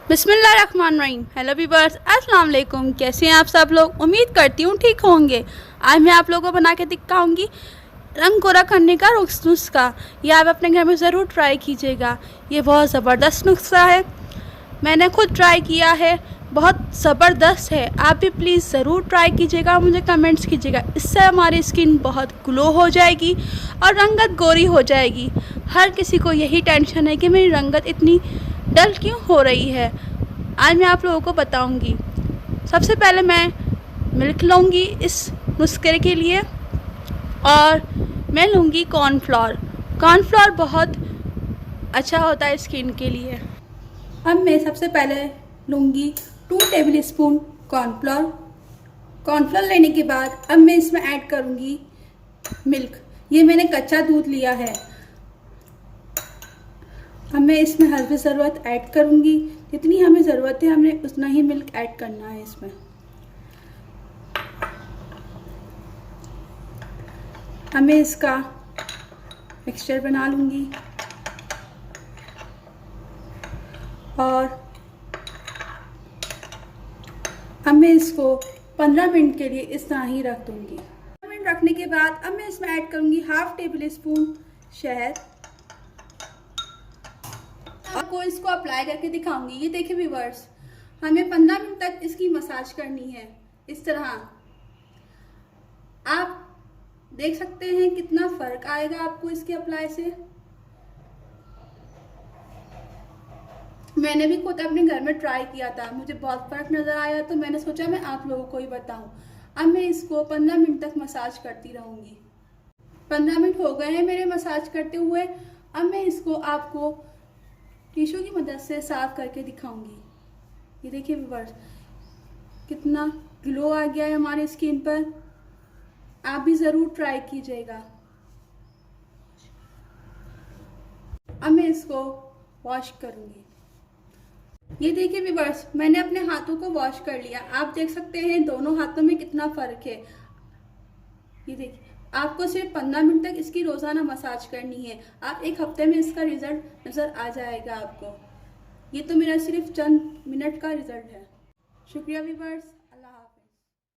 बिस्मिल्लाहिर्रहमानिर्रहीम। Hello viewers, अस्सलाम वालेकुम। कैसे हैं आप सब लोग? उम्मीद करती हूँ ठीक होंगे। आज मैं आप लोगों को बना के दिखाऊंगी रंग गोरा करने का नुस्खा। ये आप अपने घर में ज़रूर ट्राई कीजिएगा। ये बहुत ज़बरदस्त नुस्खा है, मैंने खुद ट्राई किया है, बहुत ज़बरदस्त है। आप भी प्लीज़ ज़रूर ट्राई कीजिएगा, मुझे कमेंट्स कीजिएगा। इससे हमारी स्किन बहुत ग्लो हो जाएगी और रंगत गोरी हो जाएगी। हर किसी को यही टेंशन है कि मेरी रंगत इतनी डल क्यों हो रही है। आज मैं आप लोगों को बताऊंगी। सबसे पहले मैं मिल्क लूँगी इस नुस्खे के लिए, और मैं लूँगी कॉर्नफ्लोर। कॉर्नफ्लोर बहुत अच्छा होता है स्किन के लिए। अब मैं सबसे पहले लूँगी 2 टेबल स्पून कॉर्नफ्लोर। कॉर्नफ्लोर लेने के बाद अब मैं इसमें ऐड करूँगी मिल्क। ये मैंने कच्चा दूध लिया है। अब मैं इसमें हस्बे ज़रूरत ऐड करूँगी। जितनी हमें ज़रूरत है हमें उतना ही मिल्क ऐड करना है इसमें। अब मैं इसका मिक्सचर बना लूँगी और अब मैं इसको 15 मिनट के लिए इस तरह ही रख दूँगी। 15 मिनट रखने के बाद अब मैं इसमें ऐड करूँगी हाफ टेबल स्पून शहद। आपको इसको अप्लाई करके दिखाऊंगी। ये देखिए व्यूअर्स, हमें 15 मिनट तक इसकी मसाज करनी है। इस तरह आप देख सकते हैं कितना फर्क आएगा आपको इसके अप्लाई से। मैंने भी खुद अपने घर में ट्राई किया था, मुझे बहुत फर्क नजर आया, तो मैंने सोचा मैं आप लोगों को ही बताऊं। अब मैं इसको 15 मिनट तक मसाज करती रहूंगी। 15 मिनट हो गए हैं मेरे मसाज करते हुए। अब मैं इसको आपको टिश्यू की मदद से साफ करके दिखाऊंगी। ये देखिए व्यूअर्स, कितना ग्लो आ गया है हमारी स्किन पर। आप भी ज़रूर ट्राई कीजिएगा। अब मैं इसको वॉश करूंगी। ये देखिए व्यूअर्स, मैंने अपने हाथों को वॉश कर लिया। आप देख सकते हैं दोनों हाथों में कितना फ़र्क है। ये देखिए, आपको सिर्फ 15 मिनट तक इसकी रोज़ाना मसाज करनी है। आप एक हफ्ते में इसका रिजल्ट नज़र आ जाएगा आपको। ये तो मेरा सिर्फ चंद मिनट का रिजल्ट है। शुक्रिया व्यूअर्स।